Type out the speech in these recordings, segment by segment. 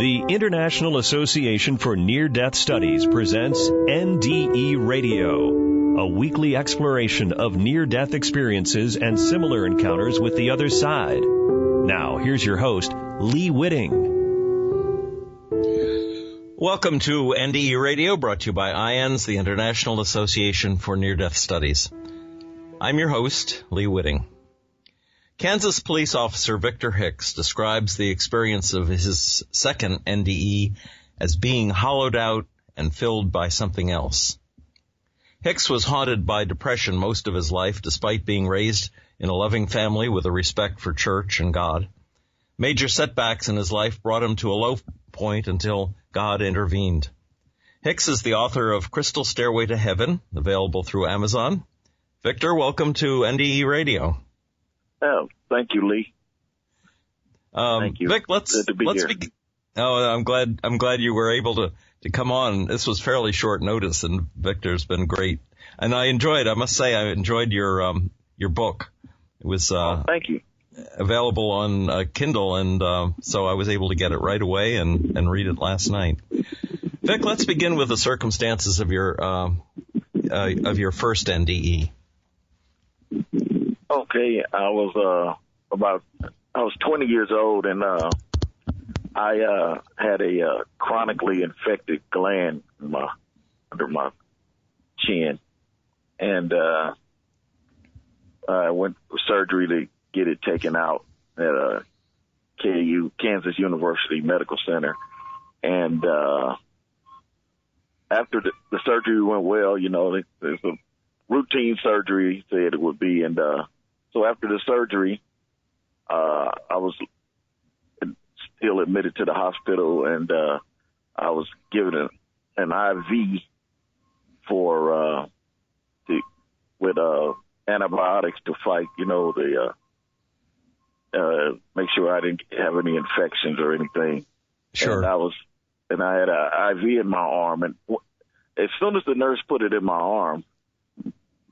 The International Association for Near-Death Studies presents NDE Radio, a weekly exploration of near-death experiences and similar encounters with the other side. Now, here's your host, Lee Witting. Welcome to NDE Radio, brought to you by IANDS, the International Association for Near-Death Studies. I'm your host, Lee Witting. Kansas police officer Victor Hicks describes the experience of his second NDE as being hollowed out and filled by something else. Hicks was haunted by depression most of his life, despite being raised in a loving family with a respect for church and God. Major setbacks in his life brought him to a low point until God intervened. Hicks is the author of Crystal Stairway to Heaven, available through Amazon. Victor, welcome to NDE Radio. Oh, thank you, Lee. Thank you. Vic, let's begin. Oh, I'm glad you were able to come on. This was fairly short notice, and Victor's been great. And I must say, I enjoyed your book. It was thank you. Available on Kindle, and so I was able to get it right away and read it last night. Vic, let's begin with the circumstances of your first NDE. Okay, I was 20 years old, and I had a chronically infected gland under my chin, and I went for surgery to get it taken out at KU, Kansas University Medical Center, and after the surgery went well, there's a routine surgery, he said it would be, and so after the surgery, I was still admitted to the hospital, and I was given an IV with antibiotics to fight, make sure I didn't have any infections or anything. Sure. And I had an IV in my arm, and as soon as the nurse put it in my arm,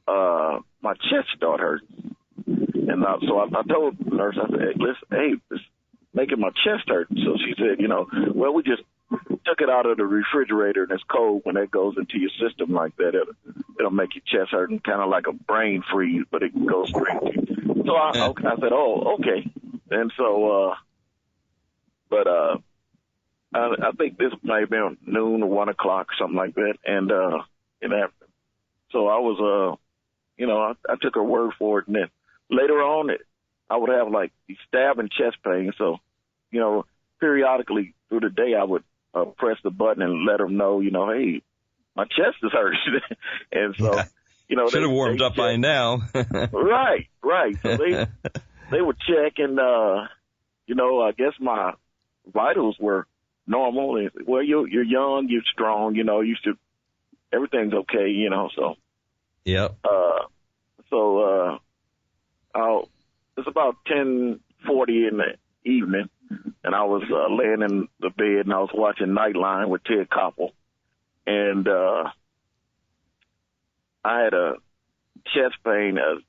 my chest started hurting. And so I told the nurse, I said, hey, it's making my chest hurt. So she said, well, we just took it out of the refrigerator, and it's cold. When that goes into your system like that, it'll make your chest hurt, and kind of like a brain freeze, but it goes crazy. So I said, oh, okay. And so, I think this might have been noon or 1 o'clock, something like that. And so I was, I took her word for it, and then later on, I would have like these stabbing chest pains. So, periodically through the day, I would press the button and let them know, hey, my chest is hurting. And so, should have warmed up by now. Right. So they would check, and I guess my vitals were normal. And, well, you're young, you're strong, everything's okay, so. Yep. It's about 10:40 in the evening, and I was laying in the bed, and I was watching Nightline with Ted Koppel, and I had a chest pain, a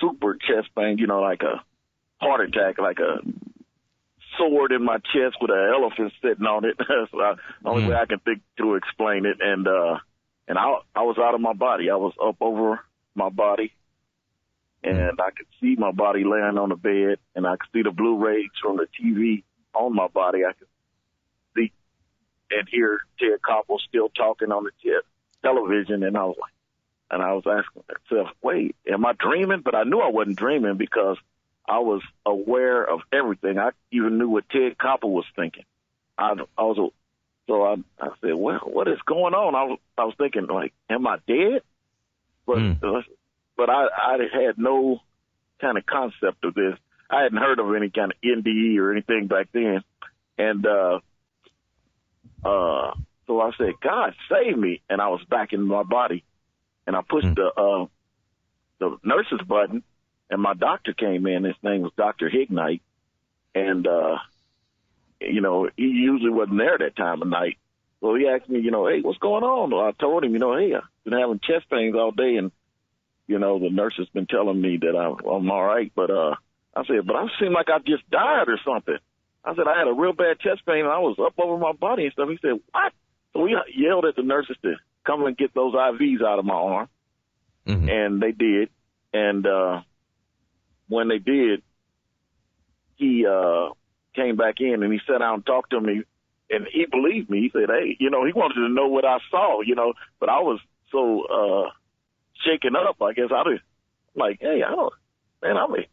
super chest pain, like a heart attack, like a sword in my chest with an elephant sitting on it. That's the only way I can think to explain it. And I was out of my body. I was up over my body, and I could see my body laying on the bed, and I could see the blue rays from the TV on my body. I could see and hear Ted Koppel still talking on the television, and I was asking myself, wait, am I dreaming? But I knew I wasn't dreaming because I was aware of everything. I even knew what Ted Koppel was thinking. I said, well, what is going on? I was thinking, like, am I dead? But I had no kind of concept of this. I hadn't heard of any kind of NDE or anything back then. And so I said, God, save me. And I was back in my body. And I pushed the nurse's button, and my doctor came in. His name was Dr. Hicks. And, he usually wasn't there that time of night. So he asked me, hey, what's going on? I told him, hey, I've been having chest pains all day, and, the nurse has been telling me that I'm all right. But I said, but I seem like I just died or something. I said, I had a real bad chest pain, and I was up over my body and stuff. He said, what? So we yelled at the nurses to come and get those IVs out of my arm, and they did. And when they did, he came back in, and he sat down and talked to me, and he believed me. He said, hey, he wanted to know what I saw, but I was so shaken up, I guess. I was like, hey,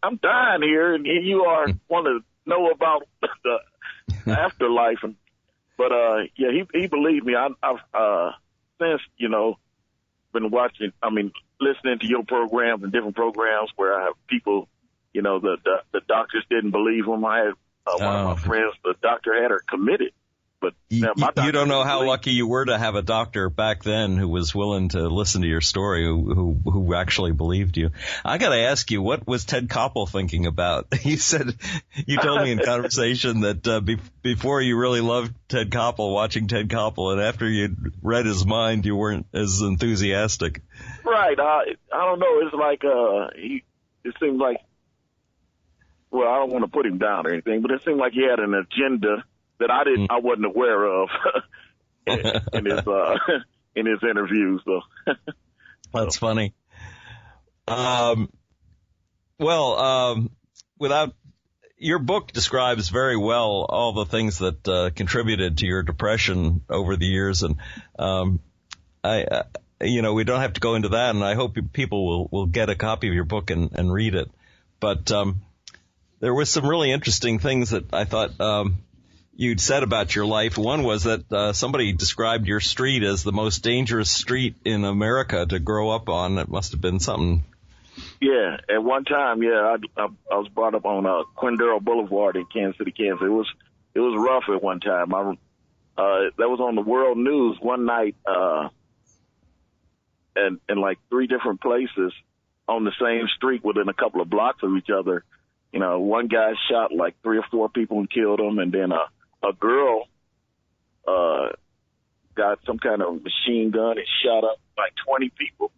I'm dying here, and you are want to know about the afterlife. But he believed me. I've since, been watching, listening to your programs and different programs where I have people, the doctors didn't believe him. I had one of my friends, the doctor had her committed. But you don't know how lucky you were to have a doctor back then who was willing to listen to your story, who actually believed you. I got to ask you, what was Ted Koppel thinking about? You told me in conversation that before you really loved Ted Koppel, watching Ted Koppel, and after you'd read his mind, you weren't as enthusiastic. Right. I don't know. It's like it seemed like, well, I don't want to put him down or anything, but it seemed like he had an agenda that I wasn't aware of in his interviews. So that's funny. Without your book describes very well all the things that contributed to your depression over the years, and we don't have to go into that. And I hope people will get a copy of your book and read it. But there was some really interesting things that I thought you'd said about your life. One was that somebody described your street as the most dangerous street in America to grow up on. It must have been something. Yeah, at one time, I was brought up on Quindaro Boulevard in Kansas City, Kansas. It was rough at one time. That was on the world news one night, and in like 3 different places on the same street within a couple of blocks of each other. One guy shot like 3 or 4 people and killed them, and then a girl got some kind of machine gun and shot up like 20 people.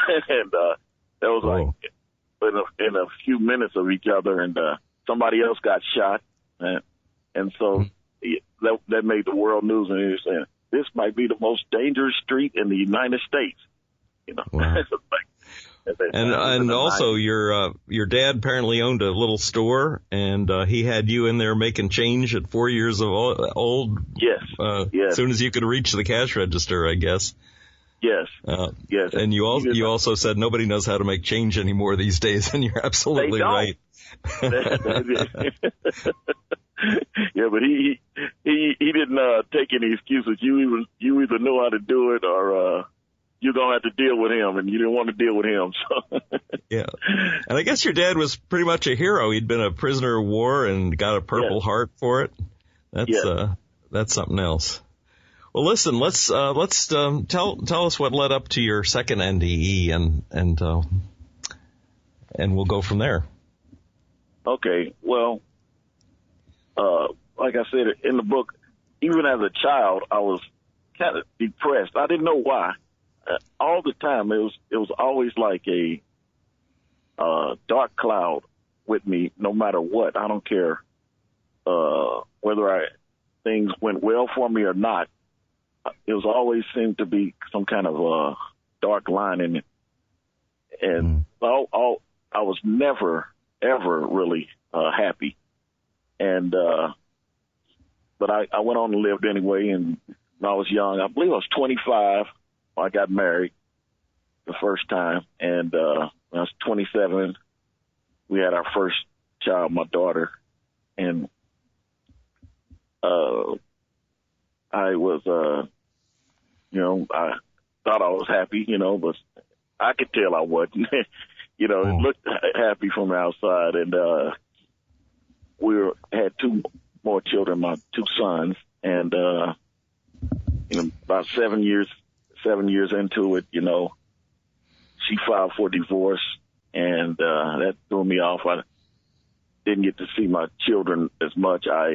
And that was like in a few minutes of each other, and somebody else got shot. And so that made the world news, and he was saying, this might be the most dangerous street in the United States. Wow. And also your dad apparently owned a little store, and he had you in there making change at 4 years old. Yes. Yes. As soon as you could reach the cash register, I guess. Yes. Yes. And you also said nobody knows how to make change anymore these days, and you're absolutely right. Yeah, but he didn't take any excuses. You either know how to do it or you're going to have to deal with him, and you didn't want to deal with him. So. Yeah. And I guess your dad was pretty much a hero. He'd been a prisoner of war and got a Purple Heart for it. That's something else. Well, listen, let's tell us what led up to your second NDE, and we'll go from there. Okay. Well, like I said in the book, even as a child, I was kind of depressed. I didn't know why. All the time, it was always like a dark cloud with me, no matter what. I don't care whether things went well for me or not. It was always seemed to be some kind of dark line in it, and I was never ever really happy. And but I went on and lived anyway. And when I was young, I believe I was 25. I got married the first time, and when I was 27, we had our first child, my daughter, and I was, I thought I was happy, but I could tell I wasn't. It looked happy from the outside, and had 2 more children, my 2 sons, and about 7 years into it, she filed for divorce, and that threw me off. I didn't get to see my children as much. I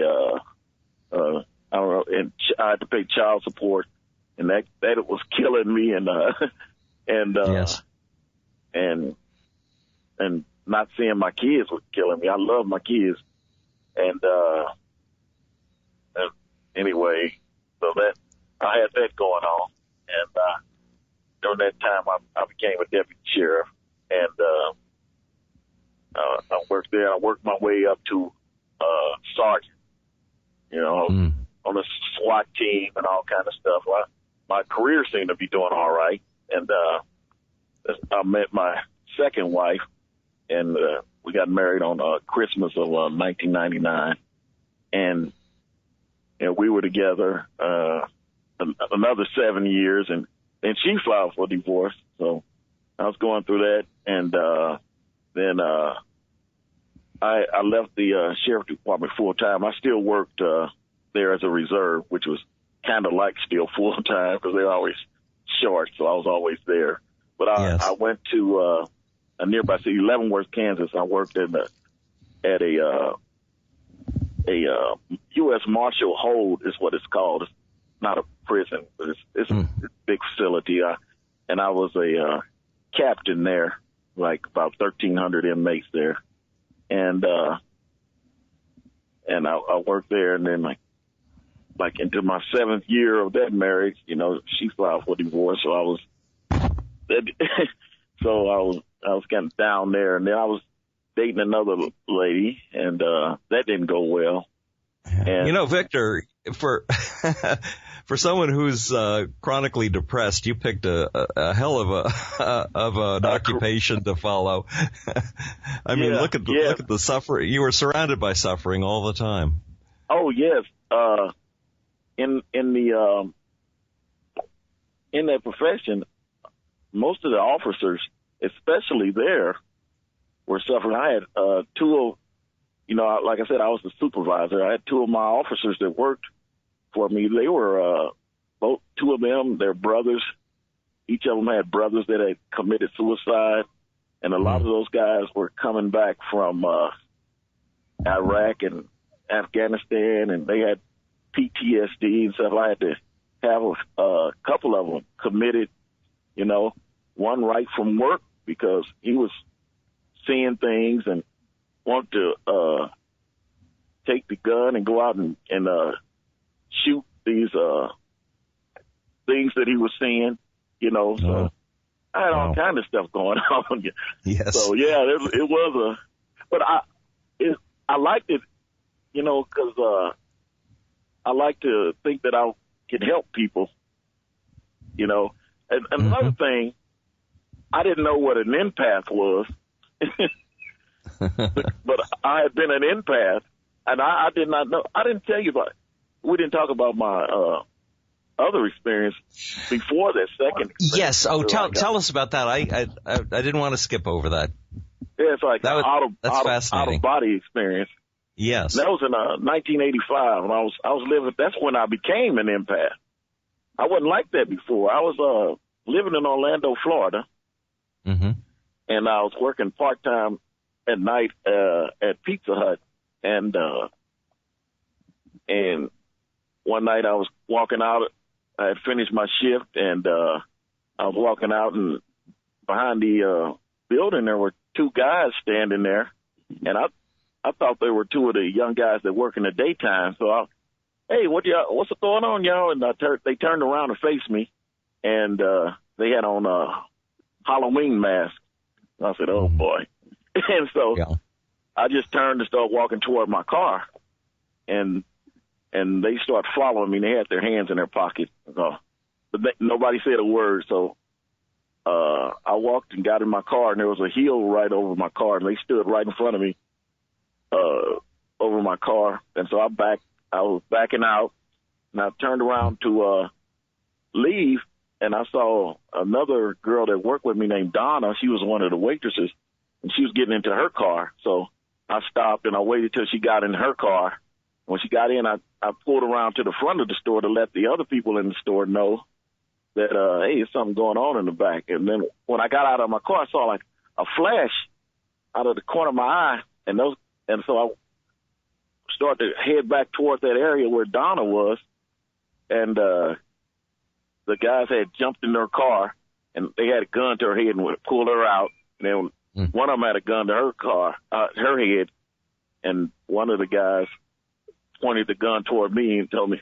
don't know, and I had to pay child support, and that was killing me, yes. and not seeing my kids was killing me. I love my kids, and anyway, so that I had that going on, and during that time I became a deputy sheriff, and I worked there. I worked my way up to sergeant, on the SWAT team and all kind of stuff. Well, my career seemed to be doing all right, and I met my second wife, and we got married on Christmas of 1999, and we were together another 7 years, and she filed for divorce. So I was going through that, and then I left the sheriff department full time. I still worked there as a reserve, which was kind of like still full time because they're always short, so I was always there. But I went to a nearby city, Leavenworth, Kansas. I worked at a U.S. Marshal hold is what it's called. It's not a prison, but it's a big facility. And I was a captain there, like about 1,300 inmates there. And I worked there, and then like into my 7th year of that marriage, she filed for divorce, so I was kind of down there, and then I was dating another lady, and that didn't go well. And, Victor, for someone who's chronically depressed, you picked a hell of an occupation to follow. I mean, look at the suffering. You were surrounded by suffering all the time. Oh yes, in that profession, most of the officers, especially there, were suffering. I had two of, like I said, I was the supervisor. I had two of my officers that worked for me. They were both, two of them, their brothers. Each of them had brothers that had committed suicide, and a lot of those guys were coming back from Iraq and Afghanistan, and they had PTSD and stuff. I had to have a couple of them committed, one right from work because he was seeing things and wanted to take the gun and go out and shoot these things that he was seeing, So I had all kind of stuff going on. Yes. So yeah, it was but I liked it, because I like to think that I can help people, And another thing, I didn't know what an empath was, but I had been an empath, and I did not know. I didn't tell you about it. We didn't talk about my other experience before that second experience. Yes. Oh, tell us about that. I didn't want to skip over that. Yeah, it's like that's out fascinating. of body experience. Yes. That was in 1985 when I was living. That's when I became an empath. I wasn't like that before. I was living in Orlando, Florida, and I was working part time at night at Pizza Hut, and one night I was walking out. I had finished my shift, and I was walking out, and behind the building there were two guys standing there, and I thought they were two of the young guys that work in the daytime. So hey, what's going on, y'all? And they turned around and faced me, and they had on Halloween masks. I said, oh boy. And so I just turned and started walking toward my car, and they started following me. They had their hands in their pockets, but nobody said a word. So I walked and got in my car, and there was a hill right over my car, and they stood right in front of me over my car. And so I was backing out, and I turned around to leave, and I saw another girl that worked with me named Donna. She was one of the waitresses, and she was getting into her car. So I stopped, and I waited till she got in her car. When she got in, I pulled around to the front of the store to let the other people in the store know that, hey, there's something going on in the back. And then when I got out of my car, I saw like a flash out of the corner of my eye, and so I started to head back towards that area where Donna was, and the guys had jumped in their car, and they had a gun to her head and pulled her out. And then one of them had a gun to her head, and one of the guys pointed the gun toward me and told me,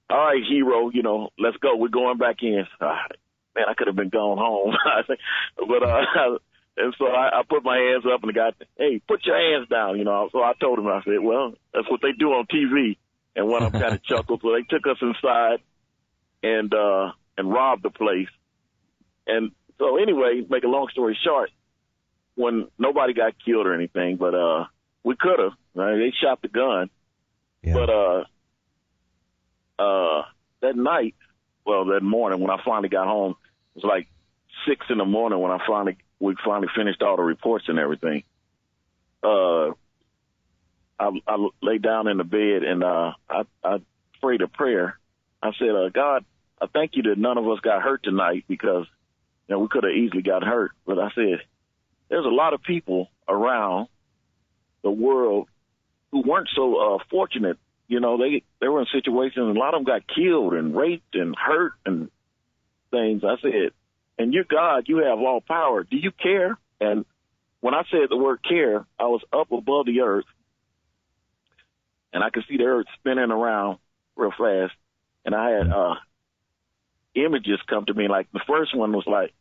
all right, hero, let's go. We're going back in. Man, I could have been gone home. But, and so I put my hands up and the guy, hey, put your hands down, So I told him, I said, well, that's what they do on TV. And one of them kind of chuckled. So they took us inside and robbed the place. And so anyway, make a long story short, when nobody got killed or anything, but we could have. Right? They shot the gun. Yeah. But that morning when I finally got home, it was like 6 a.m. when we finally finished all the reports and everything. I lay down in the bed and I prayed a prayer. I said, God, I thank you that none of us got hurt tonight because we could have easily got hurt. But I said, there's a lot of people around the world who weren't so fortunate. They were in situations, and a lot of them got killed and raped and hurt and things. I said, and you're God, you have all power. Do you care? And when I said the word care, I was up above the earth, and I could see the earth spinning around real fast. And I had images come to me. Like the first one was like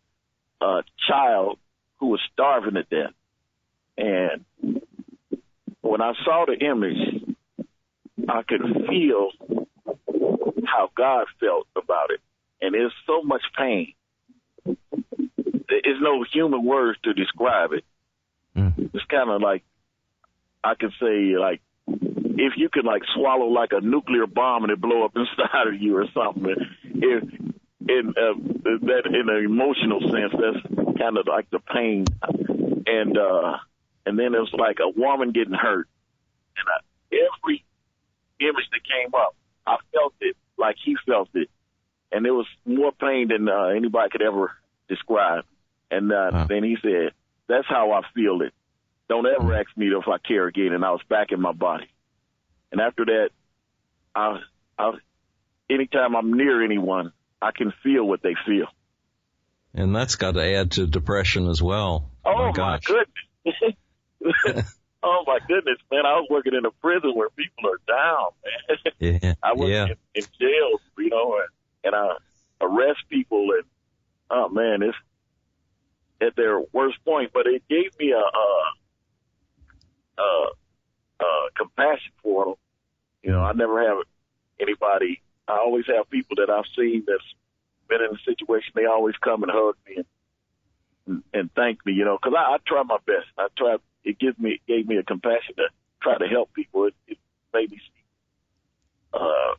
a child who was starving to death. And when I saw the image, I could feel how God felt about it. And there's so much pain. There's no human words to describe it. It's kind of like, I could say, like, if you could, like, swallow, like, a nuclear bomb and it blow up inside of you or something. In an emotional sense, that's kind of like the pain. And then it was like a woman getting hurt. And every image that came up, I felt it like he felt it. And it was more pain than anybody could ever describe. And then he said, that's how I feel it. Don't ever ask me if I care again. And I was back in my body. And after that, anytime I'm near anyone, I can feel what they feel. And that's got to add to depression as well. Oh, my goodness. Oh, my goodness, man. I was working in a prison where people are down, man. Yeah. I worked in jails, and I arrest people. And, oh, man, it's at their worst point. But it gave me a compassion for them. I never have anybody. I always have people that I've seen that's been in a situation. They always come and hug me and thank me, because I try my best. It gave me a compassion to try to help people. It made me see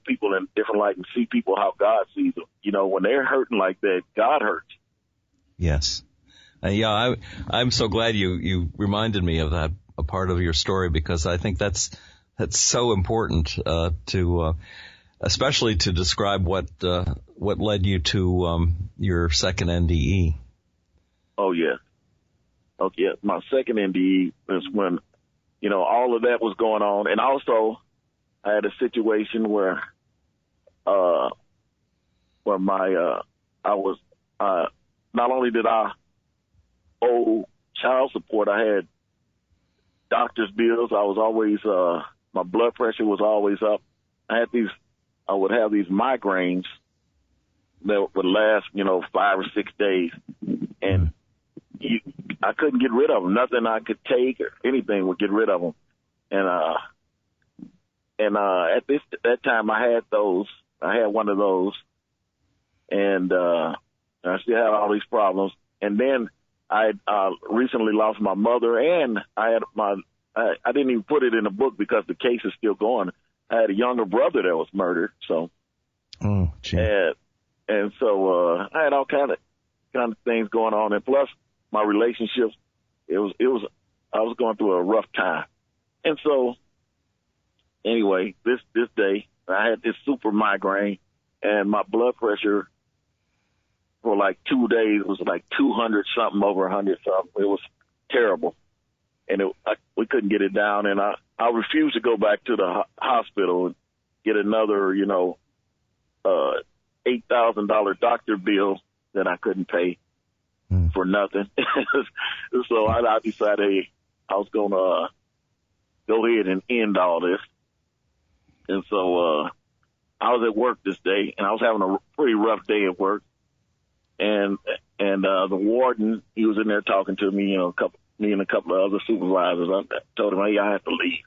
people in different light and see people how God sees them. When they're hurting like that, God hurts. Yes. I'm so glad you reminded me of that, a part of your story, because I think that's so important to especially to describe what led you to your second NDE. Oh yeah. Okay, my second NDE is when all of that was going on, and also I had a situation where my I was not only did I owe child support, I had doctor's bills. I was always my blood pressure was always up. I would have these migraines that would last 5 or 6 days, and I couldn't get rid of them. Nothing I could take or anything would get rid of them. And at that time I had one of those, and I still had all these problems. And then I recently lost my mother, and I didn't even put it in the book because the case is still going. I had a younger brother that was murdered. So, and so I had all kind of things going on, and plus my relationships. I was going through a rough time, and so anyway, this day I had this super migraine, and my blood pressure for like 2 days was like 200 something over 100 something. It was terrible, and we couldn't get it down. And I refused to go back to the hospital and get another $8,000 doctor bill that I couldn't pay for nothing. So I decided I was going to go ahead and end all this. And so, I was at work this day, and I was having a pretty rough day at work. And the warden, he was in there talking to me, me and a couple of other supervisors. I told him, hey, I have to leave.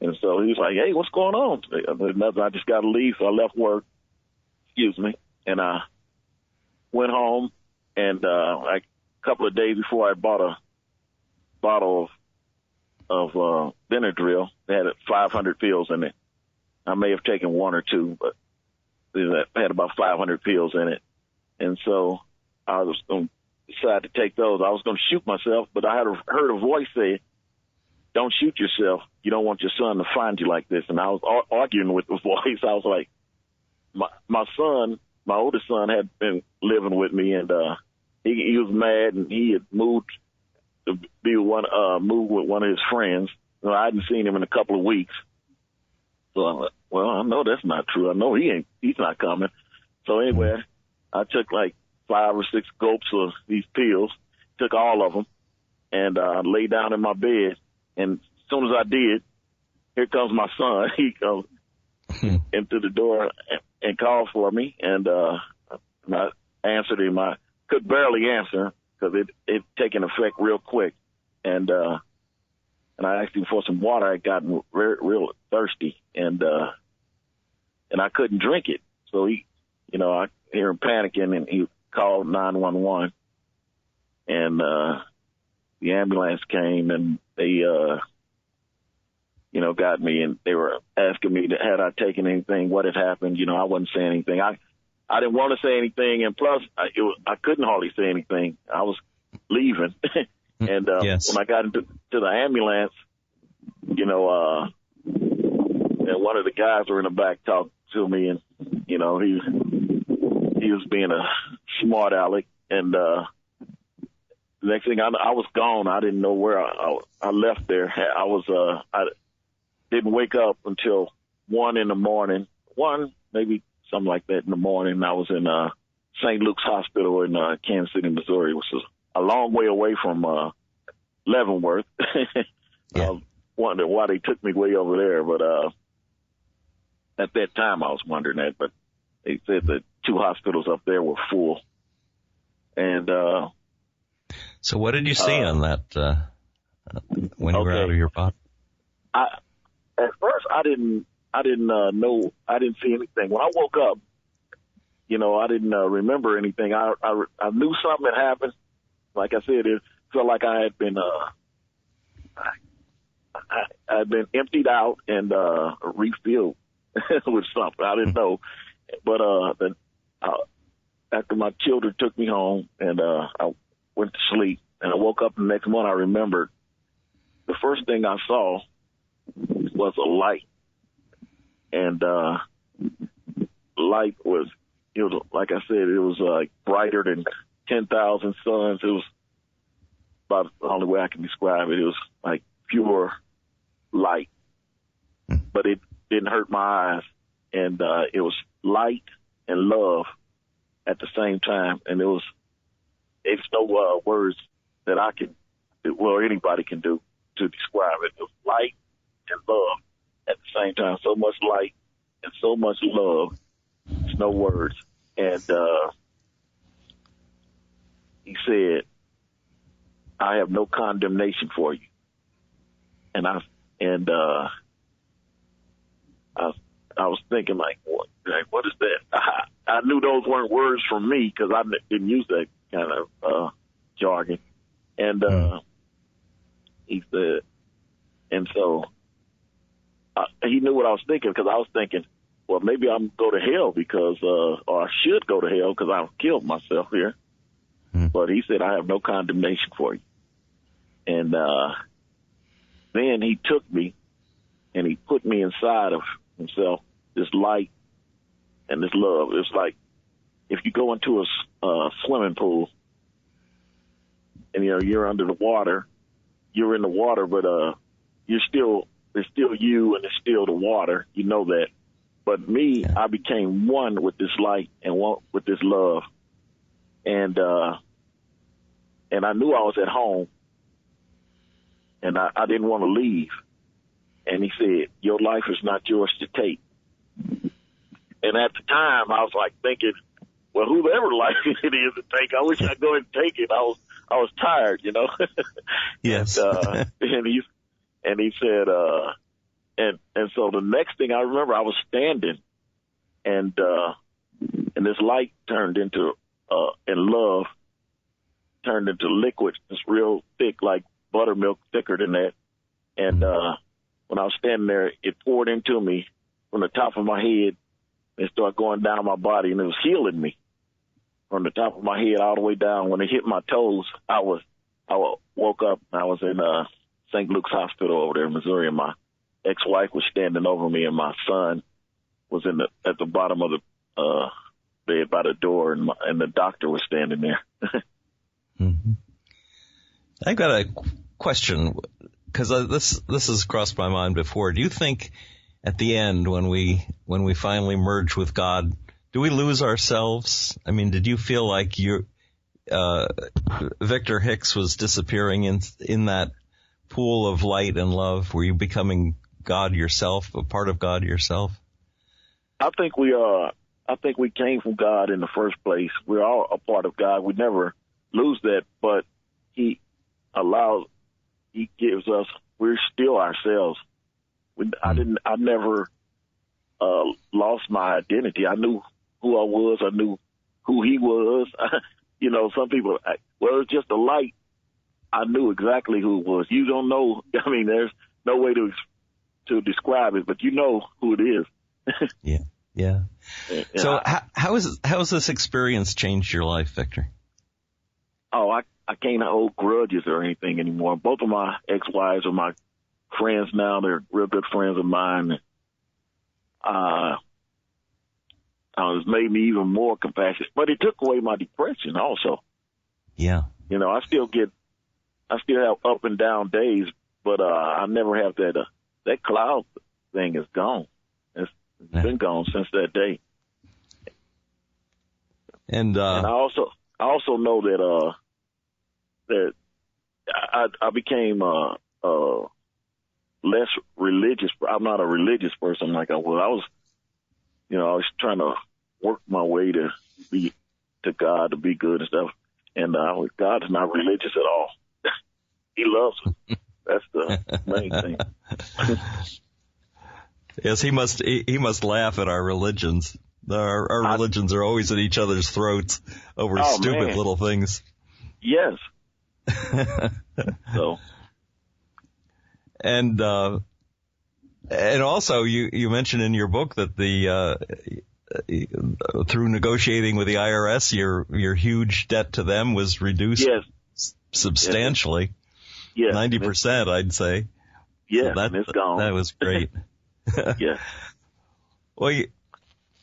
And so he was like, hey, what's going on? I just got to leave. So I left work, and I went home. And like a couple of days before, I bought a bottle of Benadryl. They had 500 pills in it. I may have taken one or two, but it had about 500 pills in it. And so I was going to decide to take those. I was going to shoot myself, but I had heard a voice say, don't shoot yourself. You don't want your son to find you like this. And I was arguing with the voice. I was like, my oldest son had been living with me, and he was mad, and he had moved to be move with one of his friends. I hadn't seen him in a couple of weeks. So I'm like, well, I know that's not true. I know he's not coming. So anyway, I took like 5 or 6 gulps of these pills, took all of them, and lay down in my bed. And as soon as I did, here comes my son. He comes into the door and called for me, and I answered him. I could barely answer because it taken effect real quick. And I asked him for some water. I had gotten real thirsty, and I couldn't drink it. So I hear him panicking, and he called 911, and the ambulance came, and they got me, and they were asking me had I taken anything, what had happened. I wasn't saying anything. I didn't want to say anything, and plus I couldn't hardly say anything. I was leaving. And yes. When I got into the ambulance, and one of the guys were in the back talking to me, and he was being a smart aleck. And the next thing I was gone. I didn't know where I left there. I didn't wake up until 1 in the morning. 1, maybe something like that in the morning. I was in St. Luke's Hospital in Kansas City, Missouri, which is a long way away from Leavenworth. Yeah. Wondered why they took me way over there, but at that time I was wondering that. But they said the 2 hospitals up there were full. And so, what did you see on that when you were out of your body? At first I didn't know. I didn't see anything. When I woke up, I didn't remember anything. I knew something had happened. Like I said, it felt like I had been I had been emptied out and refilled with something. I didn't know, but then after my children took me home, and I went to sleep, and I woke up the next morning. I remembered the first thing I saw was a light, and light was, like I said, it was like brighter than 10,000 suns. It was about the only way I can describe it. It was like pure light, but it didn't hurt my eyes. And it was light and love at the same time. And it's no words that anybody can do to describe it. It was light and love at the same time. So much light and so much love. It's no words. And he said, I have no condemnation for you. And I was thinking, like, what is that? I knew those weren't words from me because I didn't use that kind of jargon. And he said, and so he knew what I was thinking, because I was thinking, well, maybe I'm going to go to hell because, or I should go to hell because I've killed myself here. But he said, I have no condemnation for you. And then he took me and he put me inside of himself, this light and this love. It's like if you go into a swimming pool and, you're under the water, you're in the water, but it's still you and it's still the water. You know that. But me, I became one with this light and one with this love. And I knew I was at home, and I didn't want to leave. and he said, "Your life is not yours to take." And at the time, I was like thinking, well, whoever life it is to take, I wish I'd go and take it. I was tired, you know. Yes. and he said, and so the next thing I remember, I was standing, and this light turned into, and love turned into liquid. It's real thick, like buttermilk, thicker than that. And when I was standing there, it poured into me from the top of my head and started going down my body, and it was healing me from the top of my head all the way down. When it hit my toes, I woke up. I was in St. Luke's Hospital over there in Missouri, and my ex-wife was standing over me, and my son was at the bottom of the bed by the door, and the doctor was standing there. Mm-hmm. I've got a question, because this has crossed my mind before. Do you think at the end, when we finally merge with God, do we lose ourselves? I mean, did you feel like Victor Hicks was disappearing in that pool of light and love? Were you becoming God yourself, a part of God yourself? I think we are. I think we came from God in the first place. We're all a part of God. We never lose that, but He gives us, we're still ourselves. I never lost my identity. I knew who I was. I knew who He was. You know, some people, well, it's just a light. I knew exactly who it was. You don't know. I mean, there's no way to describe it, but you know who it is. Yeah. Yeah. So how has this experience changed your life, Victor? Oh, I can't hold grudges or anything anymore. Both of my ex-wives are my friends now. They're real good friends of mine. It's made me even more compassionate, but it took away my depression also. Yeah. You know, I still have up and down days, but I never have that cloud thing is gone. It's been gone since that day. And I also know that I became less religious. I'm not a religious person like I was. I was trying to work my way to be to God, to be good and stuff. And God is not religious at all. He loves us. That's the main thing. Yes, he must laugh at our religions. Our religions are always at each other's throats over stupid little things. Yes. So. And also you mentioned in your book that through negotiating with the IRS, your huge debt to them was reduced substantially. Yes. 90%, I'd say. Yeah, so it's gone. That was great. Yeah. Well,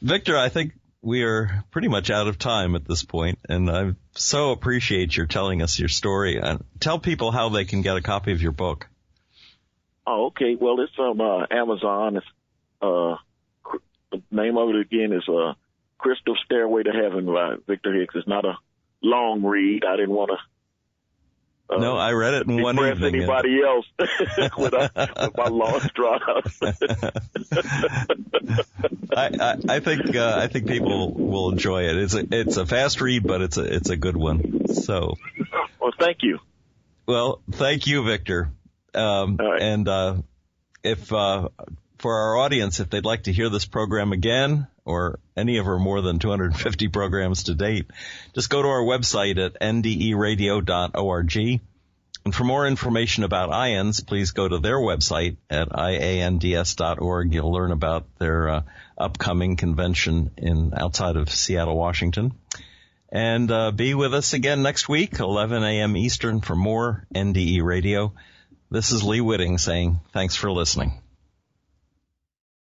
Victor, I think we are pretty much out of time at this point, and I so appreciate your telling us your story. Tell people how they can get a copy of your book. Oh, okay. Well, it's from Amazon. It's the name of it again is Crystal Stairway to Heaven by Victor Hicks. It's not a long read. I didn't want to. No, I read it in one evening. Anybody else with my long draws. I think people will enjoy it. It's a fast read, but it's a good one. So. Well, thank you. Well, thank you, Victor. All right. And if for our audience, if they'd like to hear this program again or any of our more than 250 programs to date, just go to our website at nderadio.org. And for more information about IANDS, please go to their website at IANDS.org. You'll learn about their upcoming convention outside of Seattle, Washington. And be with us again next week, 11 a.m. Eastern, for more NDE Radio. This is Lee Witting saying thanks for listening.